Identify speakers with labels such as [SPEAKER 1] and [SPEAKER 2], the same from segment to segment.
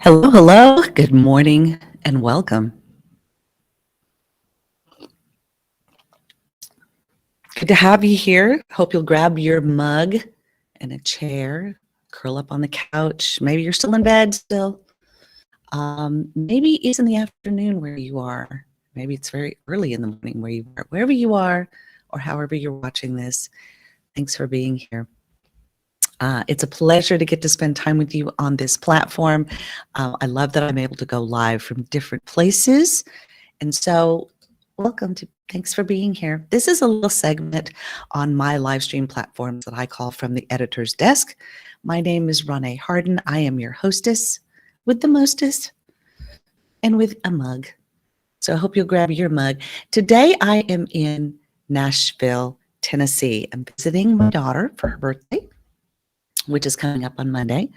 [SPEAKER 1] Hello, hello. Good morning and welcome. Good to have you here. Hope you'll grab your mug and a chair, curl up on the couch. Maybe you're still in bed still. Maybe it's in the afternoon where you are. Maybe it's very early in the morning where you are. Wherever you are or however you're watching this, thanks for being here. It's a pleasure to get to spend time with you on this platform. I love that I'm able to go live from different places. And so thanks for being here. This is a little segment on my live stream platforms that I call From the Editor's Desk. My name is Brene Harden. I am your hostess with the mostest and with a mug. So I hope you'll grab your mug. Today I am in Nashville, Tennessee. I'm visiting my daughter for her birthday, which is coming up on Monday.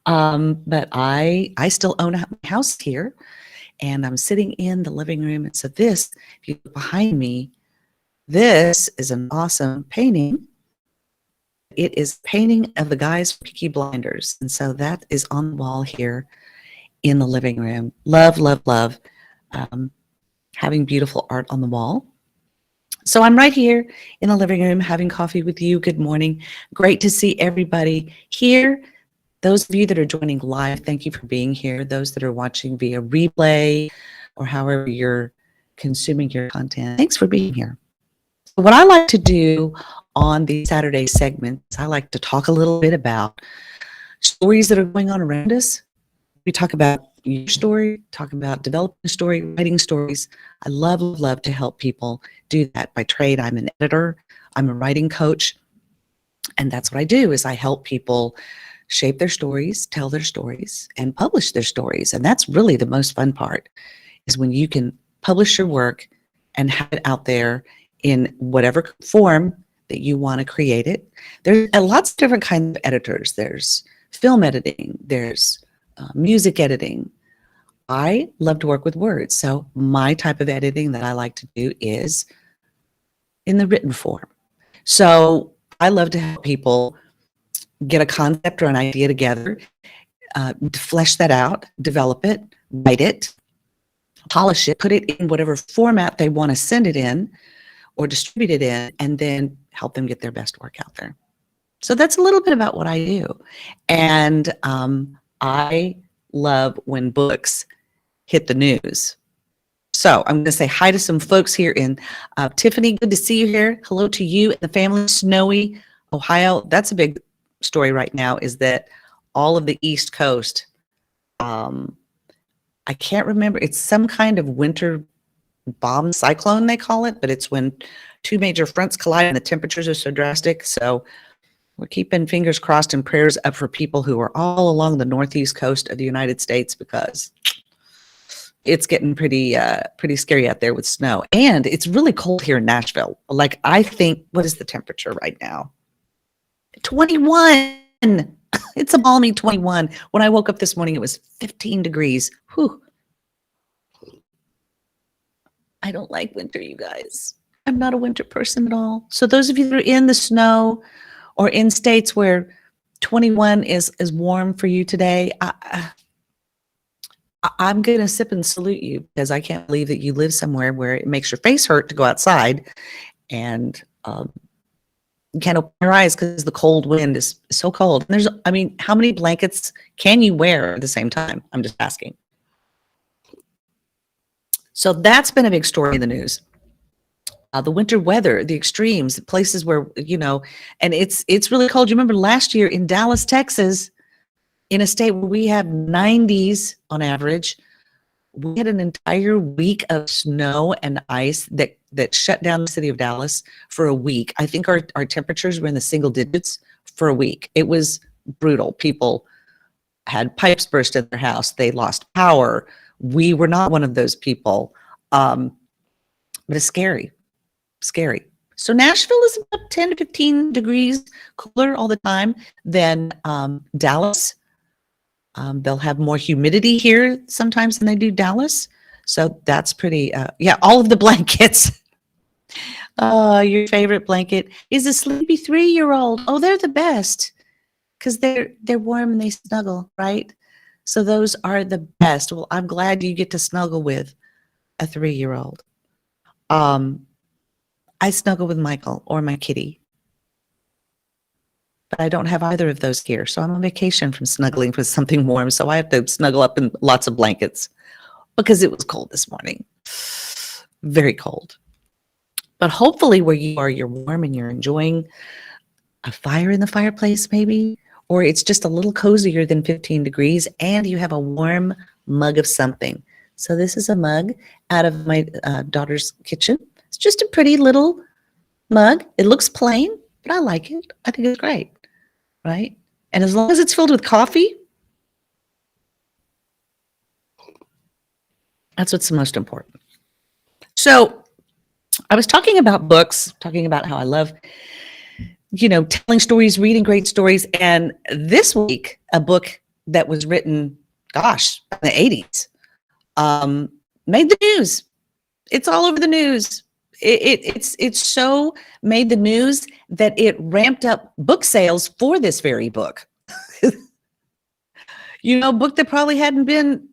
[SPEAKER 1] But I still own my house here, and I'm sitting in the living room. And so this, if you look behind me, this is an awesome painting. It is a painting of the guys from Peaky Blinders. And so that is on the wall here in the living room. Love, love, love having beautiful art on the wall. So I'm right here in the living room having coffee with you. Good morning. Great to see everybody here. Those of you that are joining live, thank you for being here. Those that are watching via replay or however you're consuming your content, thanks for being here. So what I like to do on the Saturday segments, I like to talk a little bit about stories that are going on around us. We talk about your story, talk about developing a story, writing stories. I love, love, love to help people do that. By trade, I'm an editor, I'm a writing coach, and that's what I do is I help people shape their stories, tell their stories, and publish their stories. And that's really the most fun part, is when you can publish your work and have it out there in whatever form that you want to create it. There's lots of different kinds of editors. There's film editing, there's music editing. I love to work with words. So my type of editing that I like to do is in the written form. So I love to help people get a concept or an idea together, flesh that out, develop it, write it, polish it, put it in whatever format they want to send it in or distribute it in, and then help them get their best work out there. So that's a little bit about what I do. And I love when books hit the news. So I'm going to say hi to some folks here in Tiffany. Good to see you here. Hello to you and the family. Snowy, Ohio. That's a big story right now, is that all of the East Coast, I can't remember, it's some kind of winter bomb cyclone they call it, but it's when two major fronts collide and the temperatures are so drastic. So we're keeping fingers crossed and prayers up for people who are all along the northeast coast of the United States, because it's getting pretty scary out there with snow. And it's really cold here in Nashville. Like, I think, what is the temperature right now? 21. It's a balmy 21. When I woke up this morning, it was 15 degrees. Whew. I don't like winter, you guys. I'm not a winter person at all. So those of you that are in the snow or in states where 21 is warm for you today, I'm going to sip and salute you, because I can't believe that you live somewhere where it makes your face hurt to go outside, and you can't open your eyes because the cold wind is so cold. And how many blankets can you wear at the same time? I'm just asking. So that's been a big story in the news. The winter weather, the extremes, the places where, and it's really cold. You remember last year in Dallas, Texas, in a state where we have 90s on average, we had an entire week of snow and ice that shut down the city of Dallas for a week. I think our temperatures were in the single digits for a week. It was brutal. People had pipes burst in their house. They lost power. We were not one of those people. But it's scary. So Nashville is about 10 to 15 degrees cooler all the time than Dallas. They'll have more humidity here sometimes than they do Dallas. So that's pretty, all of the blankets. Your favorite blanket is a sleepy 3-year-old. Oh, they're the best, because they're warm and they snuggle, right? So those are the best. Well, I'm glad you get to snuggle with a 3-year-old. I snuggle with Michael or my kitty, but I don't have either of those here. So I'm on vacation from snuggling with something warm. So I have to snuggle up in lots of blankets because it was cold this morning. Very cold. But hopefully where you are, you're warm and you're enjoying a fire in the fireplace maybe, or it's just a little cozier than 15 degrees and you have a warm mug of something. So this is a mug out of my daughter's kitchen. It's just a pretty little mug. It looks plain, but I like it. I think it's great, right? And as long as it's filled with coffee, that's what's the most important. So I was talking about books, talking about how I love, telling stories, reading great stories. And this week, a book that was written, gosh, in the 80s, made the news. It's all over the news. It's so made the news that it ramped up book sales for this very book. Book that probably hadn't been,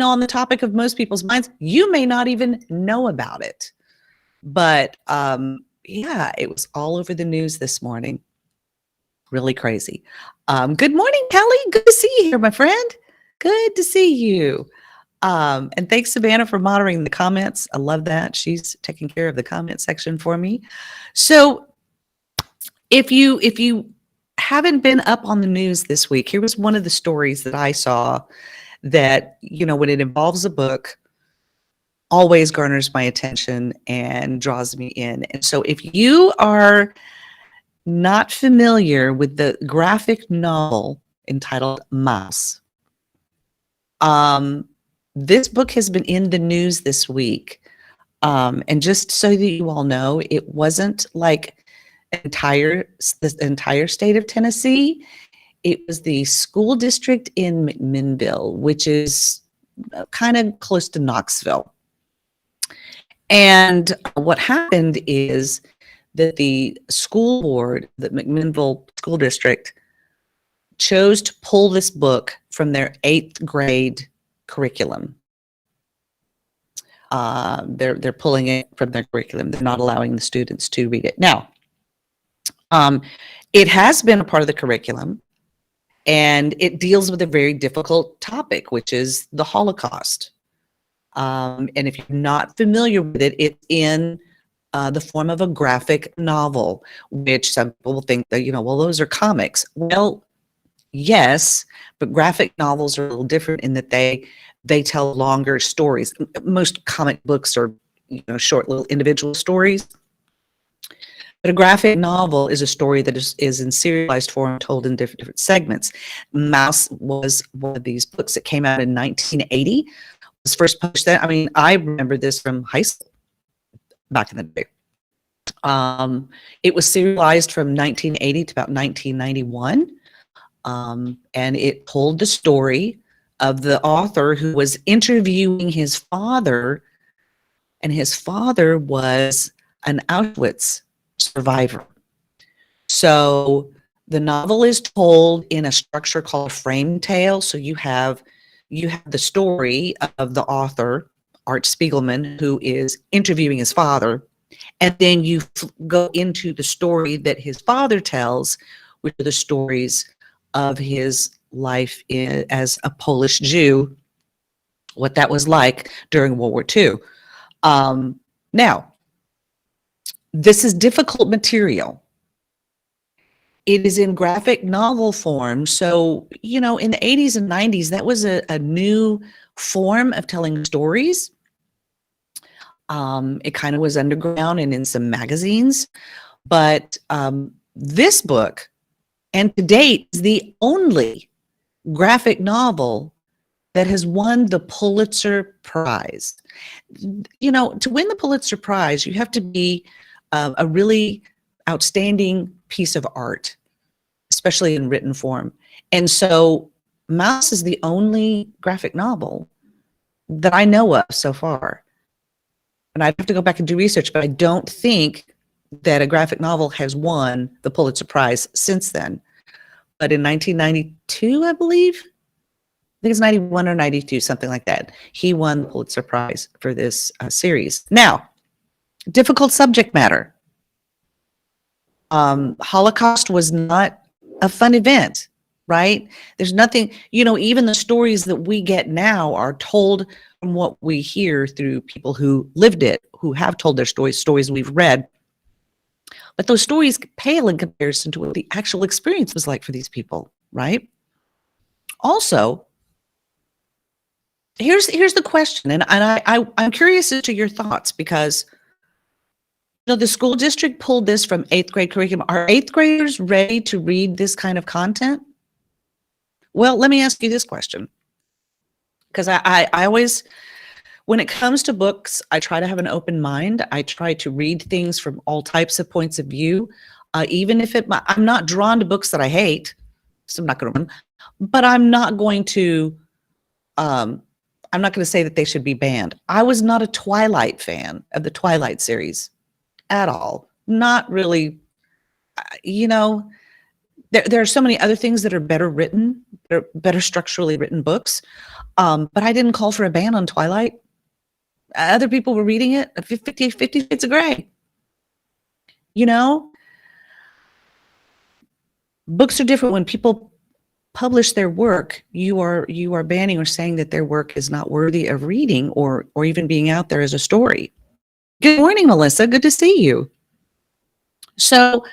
[SPEAKER 1] on the topic of most people's minds. You may not even know about it. But yeah, it was all over the news this morning. Really crazy. Good morning, Kelly. Good to see you here, my friend. Good to see you. And thanks, Savannah, for monitoring the comments. I love that. She's taking care of the comment section for me. So if you haven't been up on the news this week, here was one of the stories that I saw that, when it involves a book, always garners my attention and draws me in. And so if you are not familiar with the graphic novel entitled Mouse, this book has been in the news this week. And just so that you all know, it wasn't like the entire state of Tennessee. It was the school district in McMinnville, which is kind of close to Knoxville. And what happened is that the school board, the McMinnville School District, chose to pull this book from their 8th grade curriculum. They're pulling it from their curriculum. They're not allowing the students to read it. Now, it has been a part of the curriculum, and it deals with a very difficult topic, which is the Holocaust. And if you're not familiar with it, it's in the form of a graphic novel, which some people will think that, well, those are comics. Well, yes, but graphic novels are a little different in that they tell longer stories. Most comic books are, short little individual stories. But a graphic novel is a story that is in serialized form, told in different segments. Mouse was one of these books that came out in 1980. Was first published then. I mean, I remember this from high school back in the day. It was serialized from 1980 to about 1991. And it told the story of the author who was interviewing his father, and his father was an Auschwitz survivor. So the novel is told in a structure called a frame tale. So you have the story of the author, Art Spiegelman, who is interviewing his father, and then you go into the story that his father tells, which are the stories of his life as a Polish Jew, what that was like during World War II. Now, this is difficult material. It is in graphic novel form. So, in the 80s and 90s, that was a new form of telling stories. It kind of was underground and in some magazines. But this book, and to date, is the only graphic novel that has won the Pulitzer Prize. To win the Pulitzer Prize, you have to be a really outstanding piece of art, especially in written form. And so Mouse is the only graphic novel that I know of so far. And I'd have to go back and do research, but I don't think that a graphic novel has won the Pulitzer Prize since then. But in 1992, I believe, think it's 91 or 92, something like that. He won the Pulitzer Prize for this series. Now, difficult subject matter. Holocaust was not a fun event, right? There's nothing, even the stories that we get now are told from what we hear through people who lived it, who have told their stories we've read. But those stories pale in comparison to what the actual experience was like for these people, right? Also, here's the question, and I'm curious as to your thoughts, because the school district pulled this from 8th grade curriculum. Are 8th graders ready to read this kind of content? Well, let me ask you this question, because I always, when it comes to books, I try to have an open mind. I try to read things from all types of points of view, even if I'm not drawn to books that I hate, so I'm not going to run, but I'm not going to say that they should be banned. I was not a Twilight fan of the Twilight series at all. Not really. There are so many other things that are better written, better structurally written books. But I didn't call for a ban on Twilight. Other people were reading it. 50 Shades of Grey. Books are different. When people publish their work, you are banning or saying that their work is not worthy of reading or even being out there as a story. Good morning, Melissa. Good to see you. So,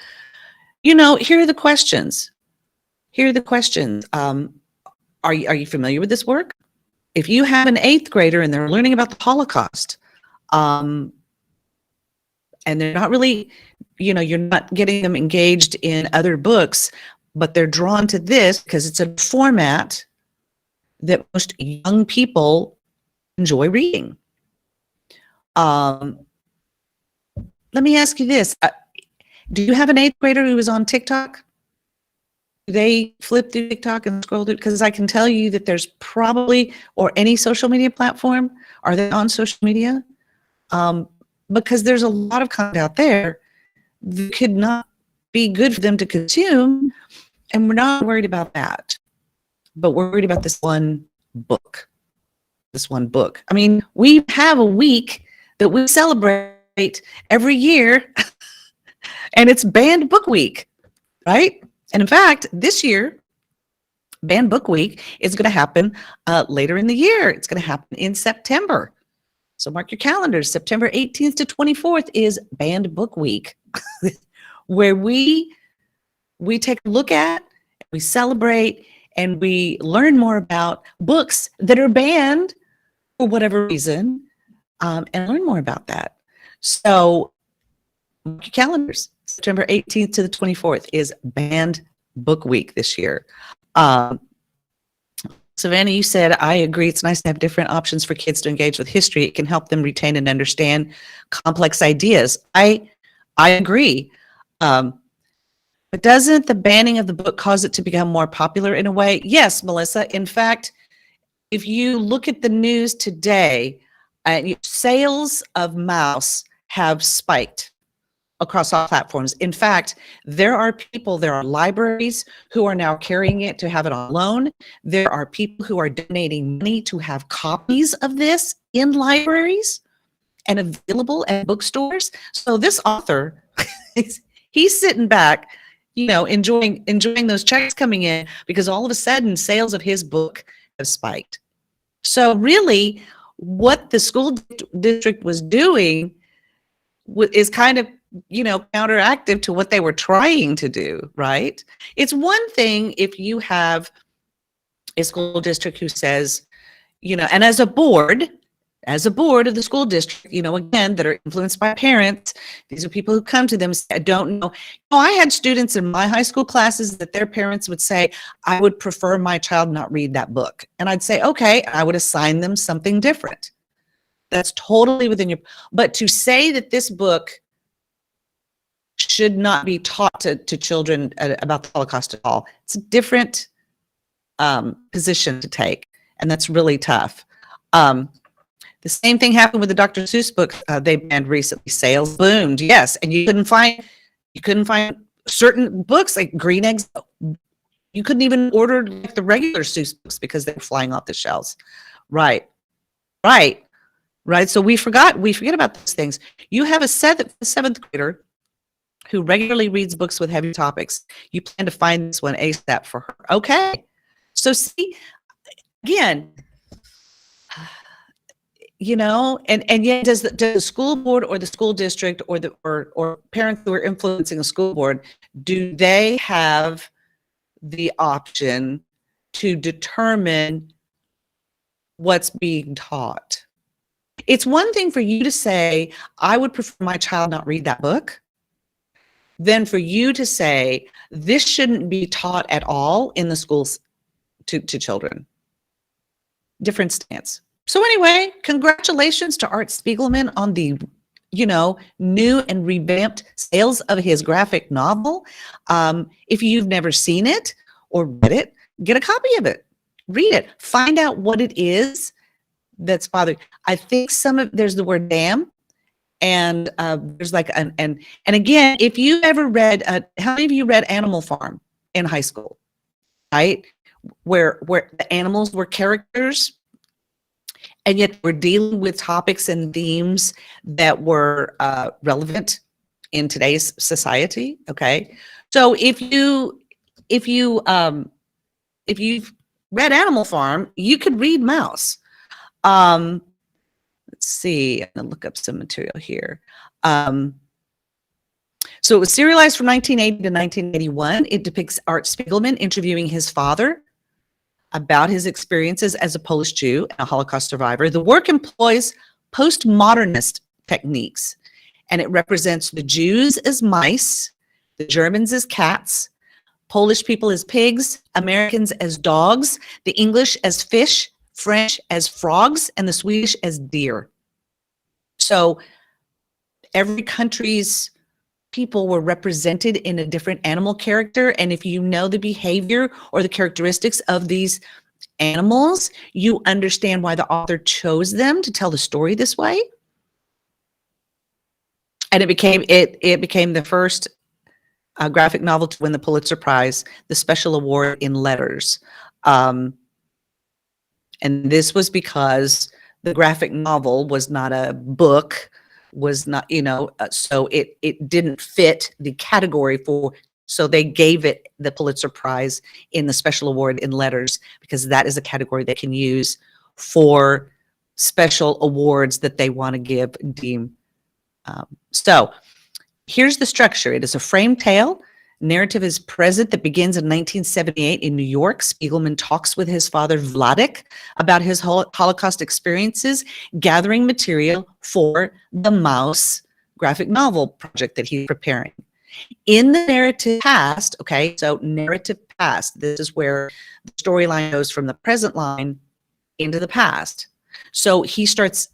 [SPEAKER 1] here are the questions. Are you familiar with this work? If you have an 8th grader and they're learning about the Holocaust, and they're not really, you're not getting them engaged in other books, but they're drawn to this because it's a format that most young people enjoy reading. Let me ask you this. Do you have an 8th grader who is on TikTok? Do they flip through TikTok and scroll through? Because I can tell you that there's probably, or any social media platform, are they on social media? Because there's a lot of content out there that could not be good for them to consume, and we're not worried about that. But we're worried about this one book. I mean, we have a week that we celebrate every year, and it's Banned Book Week, right? And in fact, this year, Banned Book Week is going to happen later in the year. It's going to happen in September. So mark your calendars. September 18th to 24th is Banned Book Week, where we take a look at, we celebrate, and we learn more about books that are banned for whatever reason, and learn more about that. So mark your calendars. September 18th to the 24th is Banned Book Week this year. Savannah, you said, I agree. It's nice to have different options for kids to engage with history. It can help them retain and understand complex ideas. I agree. But doesn't the banning of the book cause it to become more popular in a way? Yes, Melissa. In fact, if you look at the news today, sales of mouse have spiked across all platforms. In fact, there are libraries who are now carrying it to have it on loan. There are people who are donating money to have copies of this in libraries and available at bookstores. So this author, he's sitting back, enjoying those checks coming in, because all of a sudden sales of his book have spiked. So really, what the school district was doing is kind of counteractive to what they were trying to do, right? It's one thing if you have a school district who says, and as a board of the school district, again, that are influenced by parents, these are people who come to them and say, I don't know. I had students in my high school classes that their parents would say, I would prefer my child not read that book. And I'd say, okay, I would assign them something different. That's totally within but to say that this book should not be taught to children about the Holocaust at all, it's a different position to take, and that's really tough. The same thing happened with the Dr. Seuss book they banned recently. Sales boomed, yes, and you couldn't find certain books like Green Eggs. You couldn't even order like the regular Seuss books because they were flying off the shelves. Right, right, right. So we forget about those things. You have a seventh grader who regularly reads books with heavy topics. You plan to find this one ASAP for her. Okay. So see, again, and yet does the school board or the school district or parents who are influencing a school board, do they have the option to determine what's being taught? It's one thing for you to say, I would prefer my child not read that book, than for you to say, this shouldn't be taught at all in the schools to children. Different stance. So anyway, congratulations to Art Spiegelman on the, new and revamped sales of his graphic novel. If you've never seen it or read it, get a copy of it. Read it. Find out what it is that's bothering. I think there's the word damn, and there's like and again, if you ever read, how many of you read Animal Farm in high school, right? Where the animals were characters, and yet we're dealing with topics and themes that were relevant in today's society. Okay, so if you've read Animal Farm, you could read Mouse. Let's see, I'm gonna look up some material here. So it was serialized from 1980 to 1981. It depicts Art Spiegelman interviewing his father about his experiences as a Polish Jew and a Holocaust survivor. The work employs postmodernist techniques, and it represents the Jews as mice, the Germans as cats, Polish people as pigs, Americans as dogs, the English as fish, French as frogs, and the Swedish as deer. So every country's people were represented in a different animal character. And if you know the behavior or the characteristics of these animals, you understand why the author chose them to tell the story this way. And it became the first graphic novel to win the Pulitzer Prize, the special award in letters. And this was because the graphic novel was not a book, was not, so it didn't fit the category so they gave it the Pulitzer Prize in the special award in letters, because that is a category they can use for special awards that they want to deem. So here's the structure. It is a framed tale. Narrative is present that begins in 1978 in New York. Spiegelman talks with his father, Vladek, about his Holocaust experiences, gathering material for the Mouse graphic novel project that he's preparing. In the narrative past, okay, so narrative past, this is where the storyline goes from the present line into the past. So he starts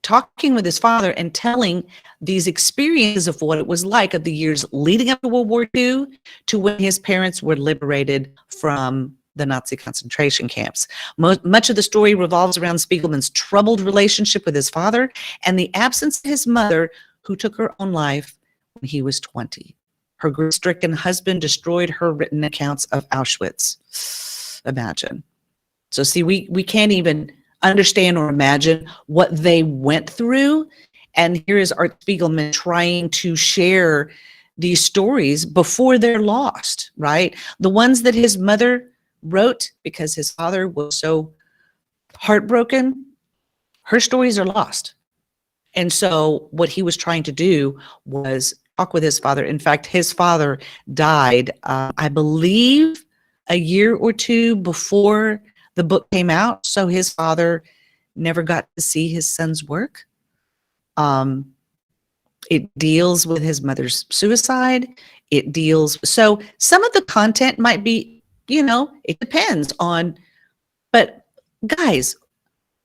[SPEAKER 1] talking with his father and telling these experiences of what it was like of the years leading up to World War II to when his parents were liberated from the Nazi concentration camps. Much of the story revolves around Spiegelman's troubled relationship with his father and the absence of his mother, who took her own life when he was 20. Her grief-stricken husband destroyed her written accounts of Auschwitz. Imagine. So see, we can't even understand or imagine what they went through. And here is Art Spiegelman trying to share these stories before they're lost, right? The ones that his mother wrote because his father was so heartbroken, her stories are lost. And so what he was trying to do was talk with his father. In fact, his father died, I believe, a year or two before the book came out. So his father never got to see his son's work. It deals with his mother's suicide. So some of the content might be, it depends on, but guys,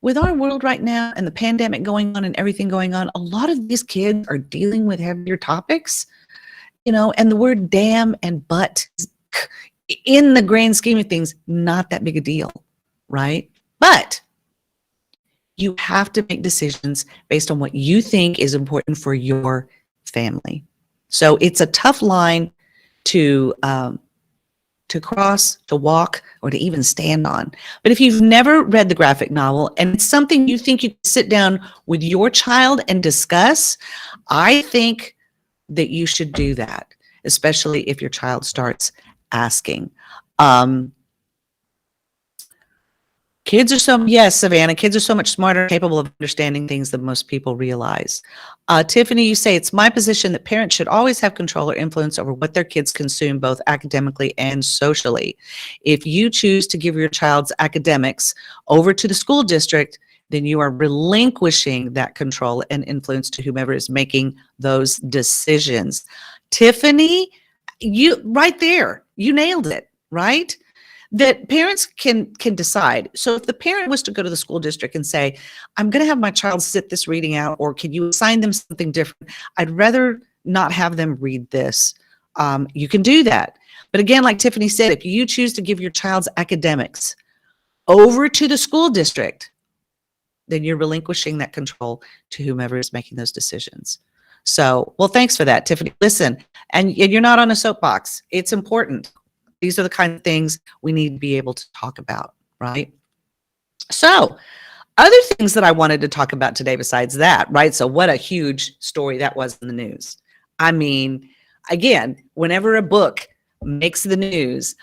[SPEAKER 1] with our world right now and the pandemic going on and everything going on, a lot of these kids are dealing with heavier topics, and the word damn and but in the grand scheme of things, not that big a deal, right? But you have to make decisions based on what you think is important for your family. So it's a tough line to to cross, to walk, or to even stand on. But if you've never read the graphic novel and it's something you think you can sit down with your child and discuss, I think that you should do that, especially if your child starts asking. Yes, Savannah, kids are so much smarter and capable of understanding things than most people realize. Tiffany, you say, it's my position that parents should always have control or influence over what their kids consume, both academically and socially. If you choose to give your child's academics over to the school district, then you are relinquishing that control and influence to whomever is making those decisions. Tiffany, you right there, you nailed it, right? That parents can decide. So if the parent was to go to the school district and say, I'm going to have my child sit this reading out, or can you assign them something different? I'd rather not have them read this. You can do that. But again, like Tiffany said, if you choose to give your child's academics over to the school district, then you're relinquishing that control to whomever is making those decisions. So, well, thanks for that, Tiffany. Listen, and you're not on a soapbox. It's important. These are the kind of things we need to be able to talk about, right? So, other things that I wanted to talk about today besides that, right? So what a huge story that was in the news. I mean, again, whenever a book makes the news,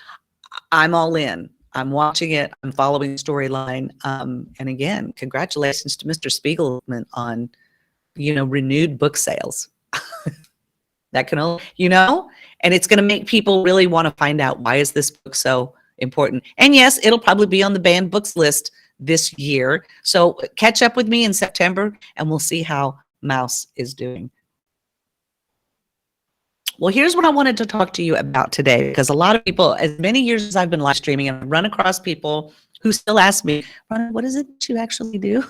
[SPEAKER 1] I'm all in. I'm watching it. I'm following the storyline. And again, congratulations to Mr. Spiegelman on, renewed book sales. That can only, and it's going to make people really want to find out, why is this book so important? And yes, it'll probably be on the banned books list this year. So catch up with me in September and we'll see how Mouse is doing. Well, here's what I wanted to talk to you about today, because a lot of people, as many years as I've been live streaming, and I've run across people who still ask me, Ron, what is it that you actually do?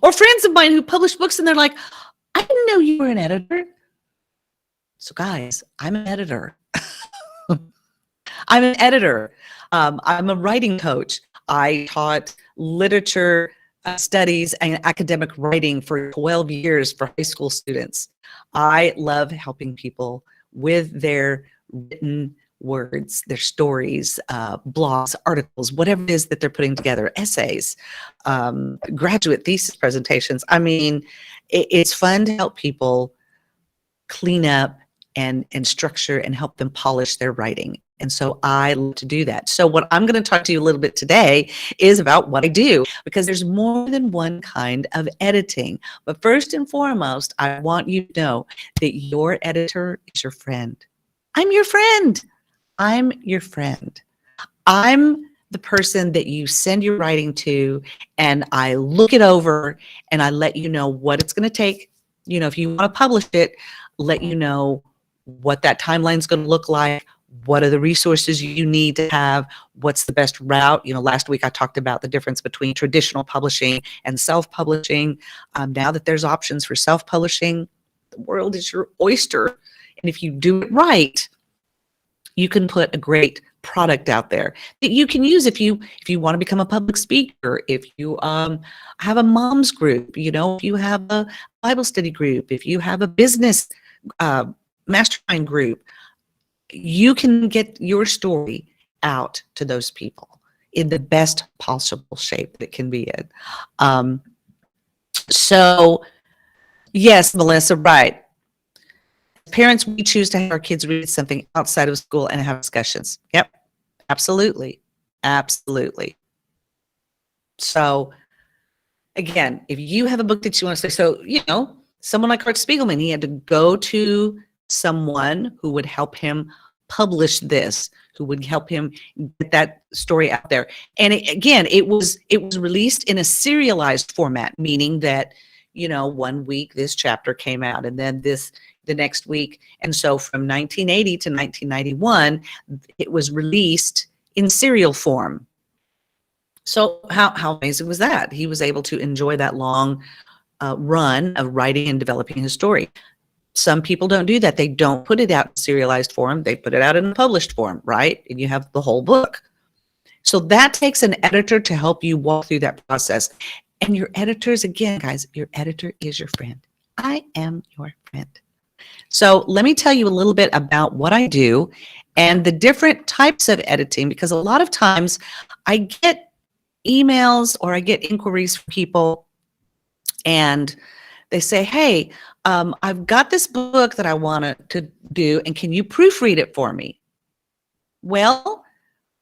[SPEAKER 1] Or friends of mine who publish books and they're like, I didn't know you were an editor. So guys, I'm an editor. I'm an editor. I'm a writing coach. I taught literature studies and academic writing for 12 years for high school students. I love helping people with their written words, their stories, blogs, articles, whatever it is that they're putting together, essays, graduate thesis presentations. I mean, it's fun to help people clean up and structure and help them polish their writing. And so I love to do that. So what I'm going to talk to you a little bit today is about what I do, because there's more than one kind of editing. But first and foremost, I want you to know that your editor is your friend. I'm your friend. I'm your friend. I'm the person that you send your writing to, and I look it over and I let you know what it's going to take. If you want to publish it, let you know what that timeline is going to look like. What are the resources you need to have? What's the best route? Last week I talked about the difference between traditional publishing and self-publishing. Now that there's options for self-publishing, the world is your oyster. And if you do it right, you can put a great product out there that you can use if you want to become a public speaker, if you have a mom's group, if you have a Bible study group, if you have a business mastermind group, you can get your story out to those people in the best possible shape that it can be in. So yes, Melissa, right. Parents, we choose to have our kids read something outside of school and have discussions. Yep, absolutely, absolutely. So again, if you have a book that you want to say, so, someone like Art Spiegelman, he had to go to someone who would help him publish this, who would help him get that story out there. And it was released in a serialized format, meaning that, 1 week this chapter came out, and then the next week. And so from 1980 to 1991, it was released in serial form. So how amazing was that? He was able to enjoy that long run of writing and developing his story. Some people don't do that. They don't put it out in serialized form. They put it out in a published form, right? And you have the whole book. So that takes an editor to help you walk through that process. And your editors, again, guys, your editor is your friend. I am your friend. So let me tell you a little bit about what I do and the different types of editing, because a lot of times I get emails or I get inquiries from people and they say, hey, I've got this book that I want to do, and can you proofread it for me? Well,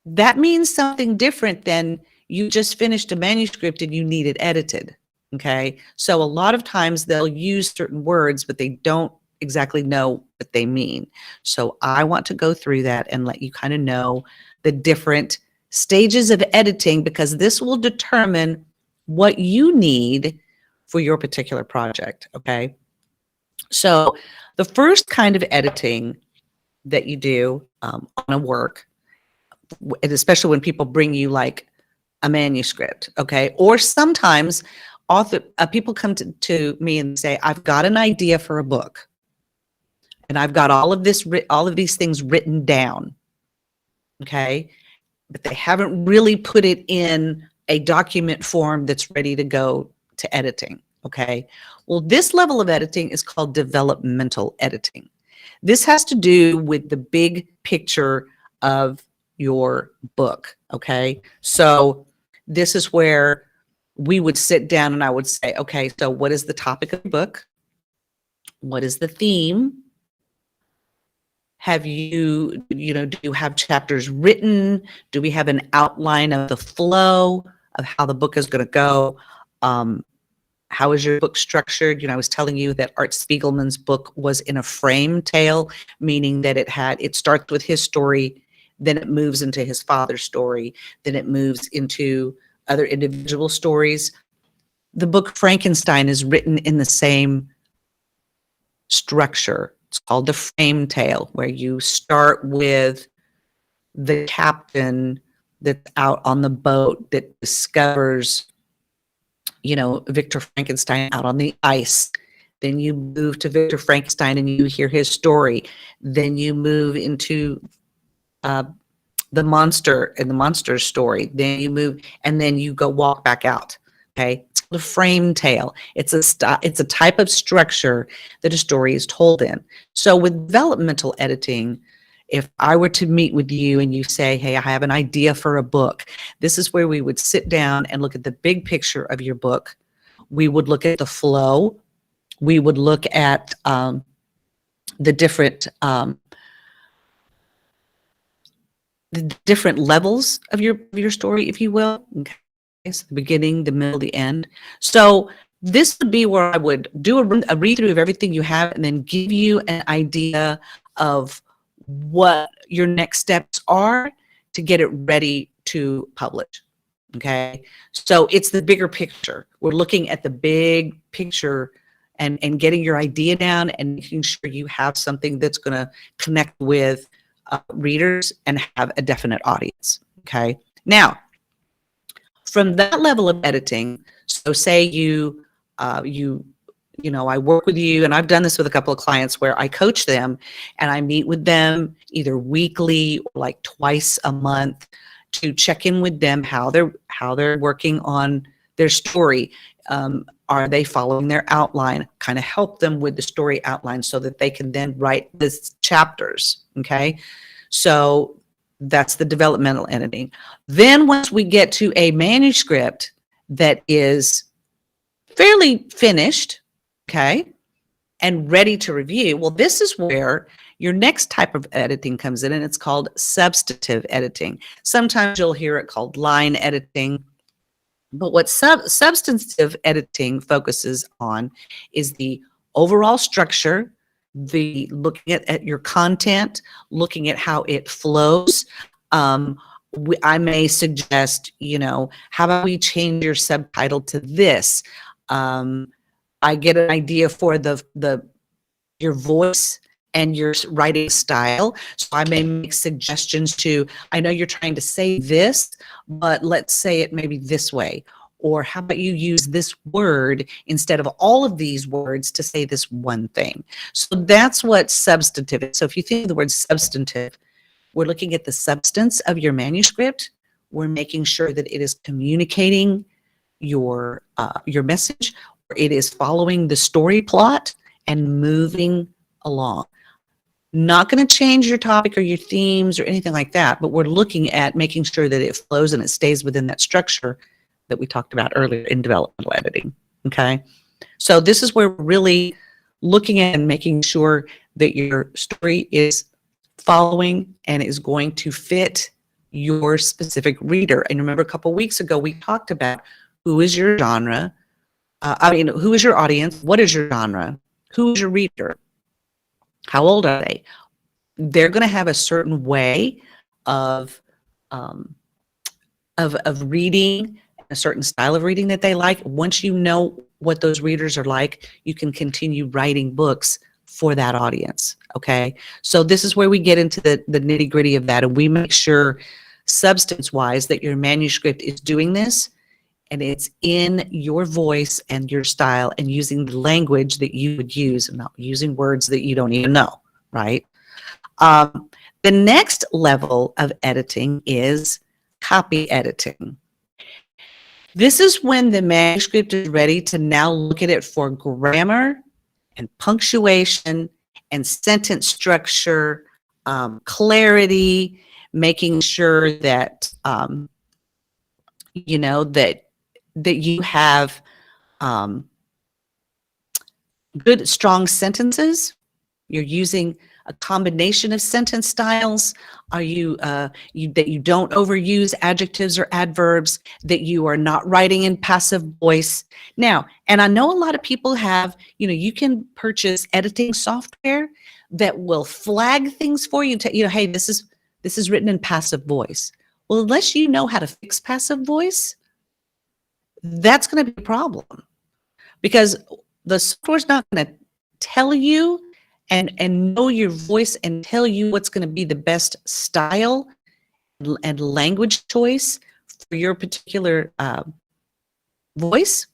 [SPEAKER 1] that means something different than you just finished a manuscript and you need it edited. Okay. So a lot of times they'll use certain words, but they don't exactly know what they mean. So I want to go through that and let you kind of know the different stages of editing, because this will determine what you need for your particular project. Okay. So the first kind of editing that you do on a work, and especially when people bring you like a manuscript, okay? Or sometimes people come to me and say, I've got an idea for a book, and I've got all of these things written down, okay? But they haven't really put it in a document form that's ready to go to editing, okay? Well, this level of editing is called developmental editing. This has to do with the big picture of your book, okay? So this is where we would sit down and I would say, okay, so what is the topic of the book? What is the theme? Have you, do you have chapters written? Do we have an outline of the flow of how the book is going to go? How is your book structured? I was telling you that Art Spiegelman's book was in a frame tale, meaning that it starts with his story, then it moves into his father's story, then it moves into other individual stories. The book Frankenstein is written in the same structure. It's called the frame tale, where you start with the captain that's out on the boat that discovers Victor Frankenstein out on the ice. Then you move to Victor Frankenstein and you hear his story. Then you move into the monster and the monster's story. Then you move, and then you go walk back out. Okay, it's the frame tale. It's a type of structure that a story is told in. So with developmental editing, if I were to meet with you and you say, hey, I have an idea for a book, this is where we would sit down and look at the big picture of your book. We would look at the flow. We would look at the different levels of your story, if you will. Okay. So the beginning, the middle, the end. So this would be where I would do a read through of everything you have and then give you an idea of what your next steps are to get it ready to publish. Okay. So it's the bigger picture. We're looking at the big picture and getting your idea down and making sure you have something that's going to connect with readers and have a definite audience. Okay. Now, from that level of editing, so say I work with you, and I've done this with a couple of clients where I coach them and I meet with them either weekly or like twice a month to check in with them, how they're working on their story. Are they following their outline? Kind of help them with the story outline so that they can then write the chapters. Okay. So that's the developmental editing. Then once we get to a manuscript that is fairly finished, okay, and ready to review, well, this is where your next type of editing comes in, and it's called substantive editing. Sometimes you'll hear it called line editing, but what substantive editing focuses on is the overall structure, the looking at your content, looking at how it flows. I may suggest, how about we change your subtitle to this? I get an idea for your voice and your writing style. So I may make suggestions I know you're trying to say this, but let's say it maybe this way. Or how about you use this word instead of all of these words to say this one thing? So that's what substantive is. So if you think of the word substantive, we're looking at the substance of your manuscript. We're making sure that it is communicating your message, or it is following the story plot and moving along. Not going to change your topic or your themes or anything like that, but we're looking at making sure that it flows and it stays within that structure that we talked about earlier in developmental editing. Okay. So this is where we're really looking at and making sure that your story is following and is going to fit your specific reader. And remember, a couple weeks ago, we talked about who is your genre. Who is your audience? What is your genre? Who is your reader? How old are they? They're going to have a certain way of reading, a certain style of reading that they like. Once you know what those readers are like, you can continue writing books for that audience. Okay, so this is where we get into the nitty gritty of that, and we make sure, substance-wise, that your manuscript is doing this, and it's in your voice and your style, and using the language that you would use, and not using words that you don't even know, right? The next level of editing is copy editing. This is when the manuscript is ready to now look at it for grammar and punctuation and sentence structure, clarity, making sure that that you have good, strong sentences. You're using a combination of sentence styles. Are you that you don't overuse adjectives or adverbs, that you are not writing in passive voice. Now, and I know a lot of people have, you can purchase editing software that will flag things for you to, hey, this is written in passive voice. Well, unless you know how to fix passive voice, that's going to be a problem, because the software's not going to tell you and know your voice and tell you what's going to be the best style and language choice for your particular voice.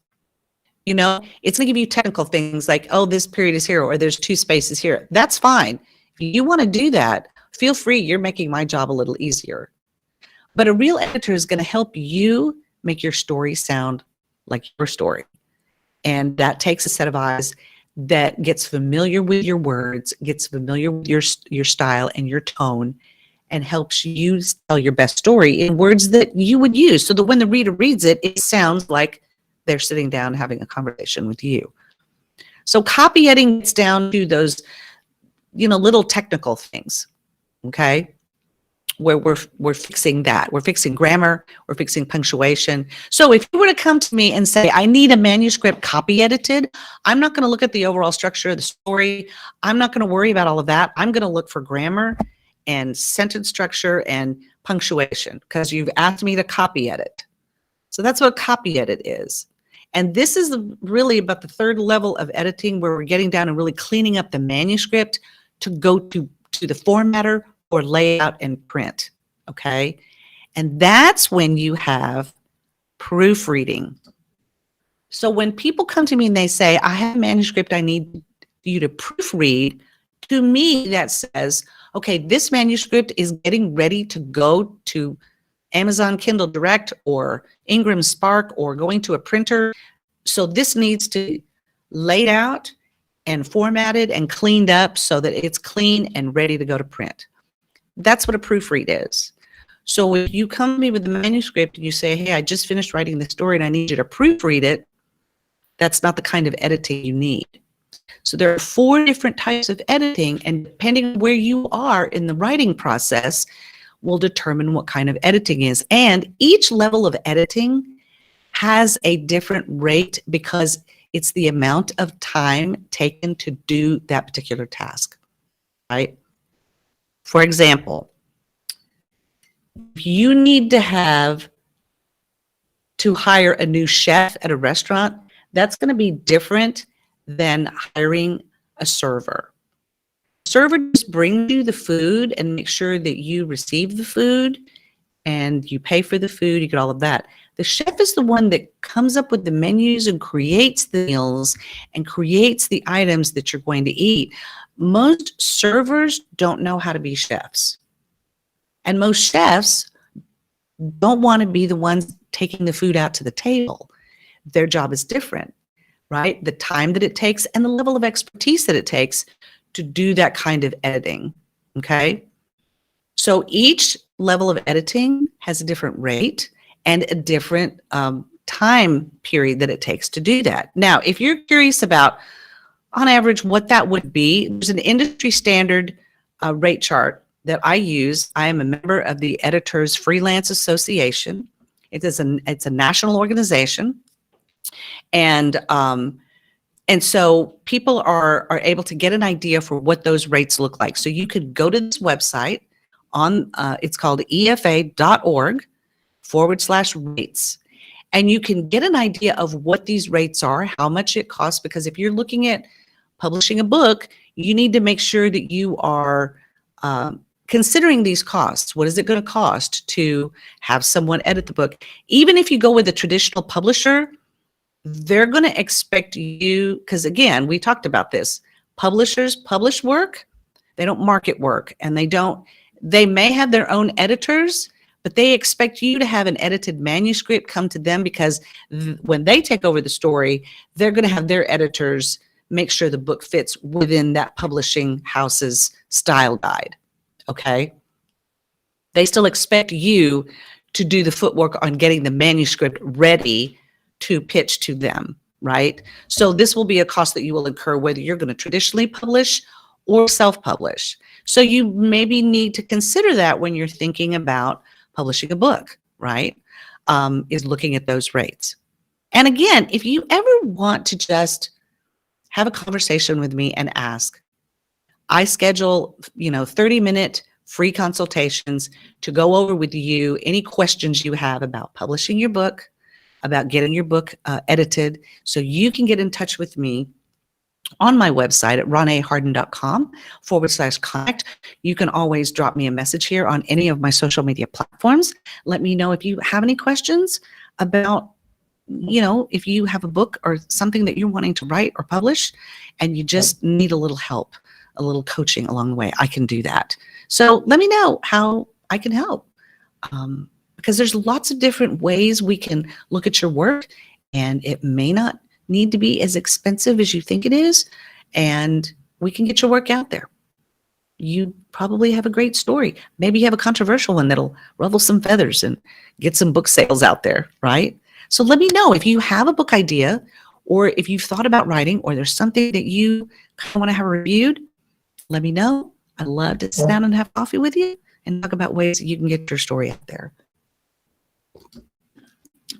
[SPEAKER 1] It's going to give you technical things like, oh, this period is here, or there's 2 spaces here. That's fine. If you want to do that, feel free. You're making my job a little easier. But a real editor is going to help you make your story sound like your story. And that takes a set of eyes that gets familiar with your words, gets familiar with your style and your tone, and helps you tell your best story in words that you would use, so that when the reader reads it, it sounds like they're sitting down having a conversation with you. So copy editing gets down to those, little technical things, okay? Where we're fixing that. We're fixing grammar, we're fixing punctuation. So if you were to come to me and say, I need a manuscript copy edited, I'm not going to look at the overall structure of the story. I'm not going to worry about all of that. I'm going to look for grammar and sentence structure and punctuation, because you've asked me to copy edit. So that's what a copy edit is. And this is really about the third level of editing, where we're getting down and really cleaning up the manuscript to go to the formatter or layout and print, okay? And that's when you have proofreading. So when people come to me and they say, I have a manuscript I need you to proofread, to me that says, okay, this manuscript is getting ready to go to Amazon Kindle Direct or Ingram Spark or going to a printer. So this needs to be laid out and formatted and cleaned up so that it's clean and ready to go to print. That's what a proofread is. So if you come to me with the manuscript and you say, hey, I just finished writing the story and I need you to proofread it, that's not the kind of editing you need. So there are 4 different types of editing, and depending on where you are in the writing process will determine what kind of editing is. And each level of editing has a different rate, because it's the amount of time taken to do that particular task, right? For example, if you need to hire a new chef at a restaurant, that's going to be different than hiring a server. Server just brings you the food and make sure that you receive the food and you pay for the food, you get all of that. The chef is the one that comes up with the menus and creates the meals and creates the items that you're going to eat. Most servers don't know how to be chefs. And most chefs don't want to be the ones taking the food out to the table. Their job is different, right? The time that it takes and the level of expertise that it takes to do that kind of editing, okay? So each level of editing has a different rate and a different time period that it takes to do that. Now, if you're curious about, on average, what that would be, there's an industry standard rate chart that I use. I am a member of the Editors Freelance Association. It's a national organization, and so people are able to get an idea for what those rates look like. So you could go to this website on it's called efa.org/rates. And you can get an idea of what these rates are, how much it costs, because if you're looking at publishing a book, you need to make sure that you are considering these costs. What is it going to cost to have someone edit the book? Even if you go with a traditional publisher, they're going to expect you, because again, we talked about this, publishers publish work, they don't market work, and they may have their own editors, but they expect you to have an edited manuscript come to them, because when they take over the story, they're going to have their editors make sure the book fits within that publishing house's style guide, okay? They still expect you to do the footwork on getting the manuscript ready to pitch to them, right? So this will be a cost that you will incur whether you're going to traditionally publish or self-publish. So you maybe need to consider that when you're thinking about publishing a book, right? Is looking at those rates. And again, if you ever want to just have a conversation with me and ask, I schedule, 30-minute free consultations to go over with you any questions you have about publishing your book, about getting your book edited. So you can get in touch with me on my website at roneharden.com/contact. You can always drop me a message here on any of my social media platforms. Let me know if you have any questions about, if you have a book or something that you're wanting to write or publish and you just need a little help, a little coaching along the way. I can do that. So let me know how I can help. Because there's lots of different ways we can look at your work, and it may not need to be as expensive as you think it is, and we can get your work out there. You probably have a great story. Maybe you have a controversial one that'll ruffle some feathers and get some book sales out there, right? So let me know if you have a book idea, or if you've thought about writing, or there's something that you kind of want to have reviewed. Let me know. I'd love to sit down and have coffee with you and talk about ways that you can get your story out there.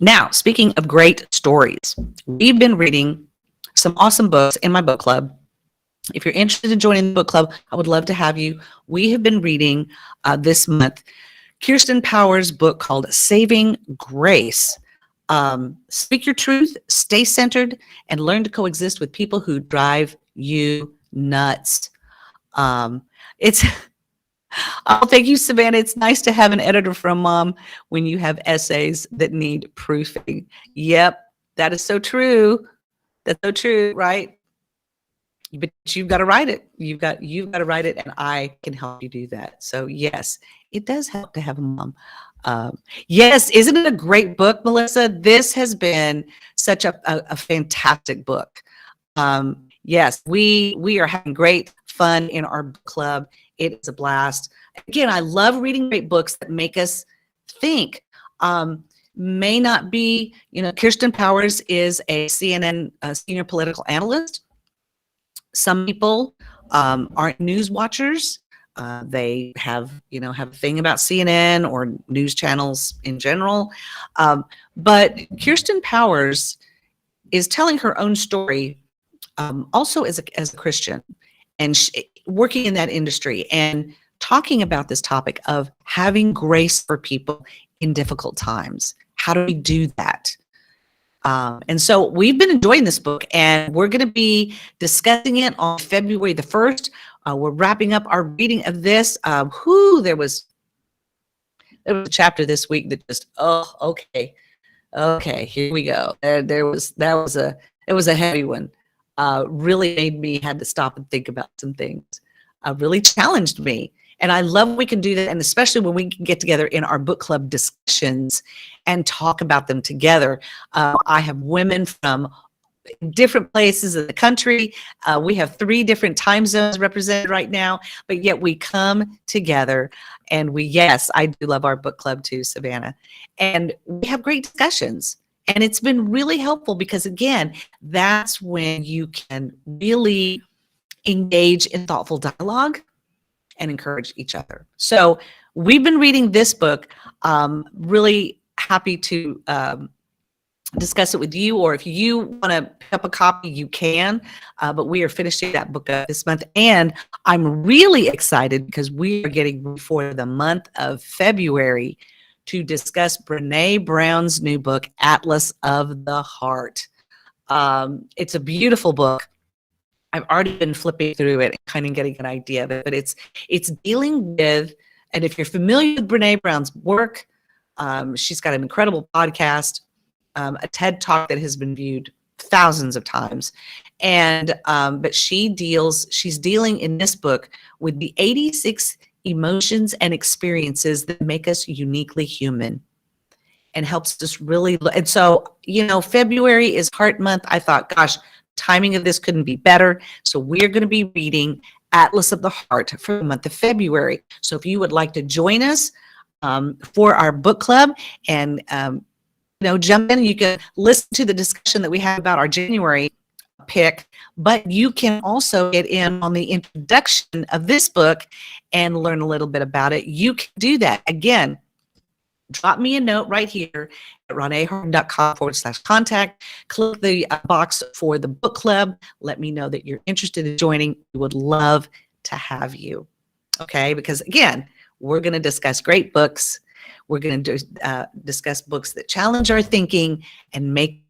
[SPEAKER 1] Now, speaking of great stories, we've been reading some awesome books in my book club. If you're interested in joining the book club, I would love to have you. We have been reading this month Kirsten Powers' book called Saving Grace. Speak your truth, stay centered, and learn to coexist with people who drive you nuts. It's Oh, thank you, Savannah. It's nice to have an editor from Mom when you have essays that need proofing. Yep, that is so true. That's so true, right? But you've got to write it. You've got to write it, and I can help you do that. So yes, it does help to have a mom. Yes, isn't it a great book, Melissa? This has been such a fantastic book. Yes, we are having great fun in our book club. It is a blast. Again, I love reading great books that make us think. May not be, Kirsten Powers is a CNN senior political analyst. Some people aren't news watchers. They have a thing about CNN or news channels in general. But Kirsten Powers is telling her own story, also as a Christian, and working in that industry and talking about this topic of having grace for people in difficult times. How do we do that? And so we've been enjoying this book, and we're going to be discussing it on February the 1st. We're wrapping up our reading of this. There was a chapter this week that just, okay, here we go. It was a heavy one. Really made me had to stop and think about some things. Really challenged me. And I love when we can do that, and especially when we can get together in our book club discussions and talk about them together. I have women from different places of the country. We have 3 different time zones represented right now, but yet we come together and yes, I do love our book club too, Savannah. And we have great discussions. And it's been really helpful because, again, that's when you can really engage in thoughtful dialogue and encourage each other. So we've been reading this book. Really happy to discuss it with you, or if you want to pick up a copy, you can. But we are finishing that book up this month, and I'm really excited because we are getting ready for the month of February to discuss Brene Brown's new book, Atlas of the Heart. It's a beautiful book. I've already been flipping through it and kind of getting an idea of it, but it's dealing with, and if you're familiar with Brene Brown's work, she's got an incredible podcast, a TED Talk that has been viewed thousands of times. And but she's dealing in this book with the 86 emotions and experiences that make us uniquely human, and helps us really look. And so, February is Heart Month. I thought, gosh, timing of this couldn't be better. So we're going to be reading Atlas of the Heart for the month of February. So if you would like to join us for our book club and jump in, you can listen to the discussion that we have about our January pick, but you can also get in on the introduction of this book and learn a little bit about it. You can do that. Again, drop me a note right here at roneharden.com/contact. Click the box for the book club. Let me know that you're interested in joining. We would love to have you. Okay, because again, we're going to discuss great books. We're going to discuss books that challenge our thinking and make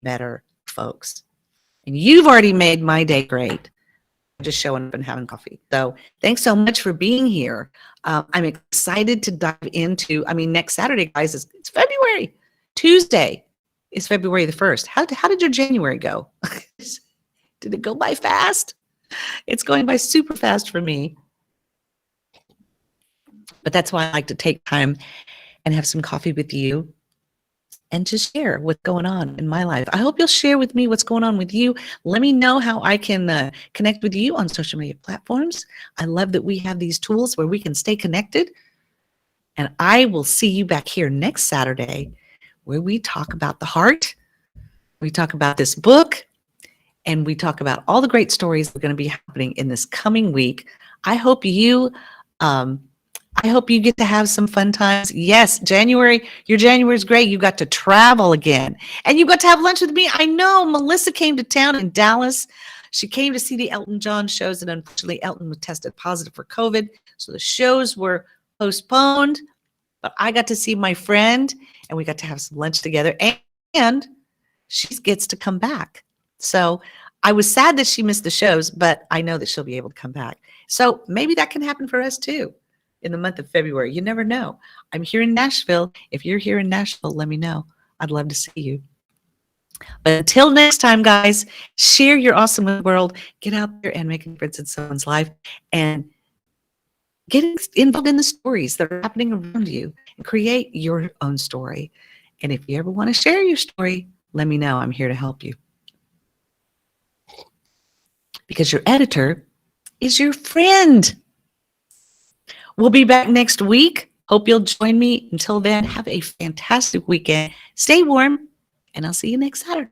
[SPEAKER 1] better folks. And you've already made my day great, just showing up and having coffee. So thanks so much for being here. I'm excited to dive into, next Saturday, guys, it's February. Tuesday is February the 1st. How did your January go? Did it go by fast? It's going by super fast for me. But that's why I like to take time and have some coffee with you and just share what's going on in my life. I hope you'll share with me what's going on with you. Let me know how I can connect with you on social media platforms. I love that we have these tools where we can stay connected. And I will see you back here next Saturday where we talk about the heart. We talk about this book, and we talk about all the great stories that are going to be happening in this coming week. I hope you get to have some fun times. Yes, your January is great. You got to travel again, and you got to have lunch with me. I know Melissa came to town in Dallas. She came to see the Elton John shows, and unfortunately Elton was tested positive for COVID. So the shows were postponed, but I got to see my friend, and we got to have some lunch together, and she gets to come back. So I was sad that she missed the shows, but I know that she'll be able to come back. So maybe that can happen for us too. In the month of February. You never know. I'm here in Nashville. If you're here in Nashville, let me know. I'd love to see you. But until next time, guys, share your awesome world. Get out there and make a difference in someone's life, and get involved in the stories that are happening around you, and create your own story. And if you ever want to share your story, let me know. I'm here to help you. Because your editor is your friend. We'll be back next week. Hope you'll join me. Until then, have a fantastic weekend. Stay warm, and I'll see you next Saturday.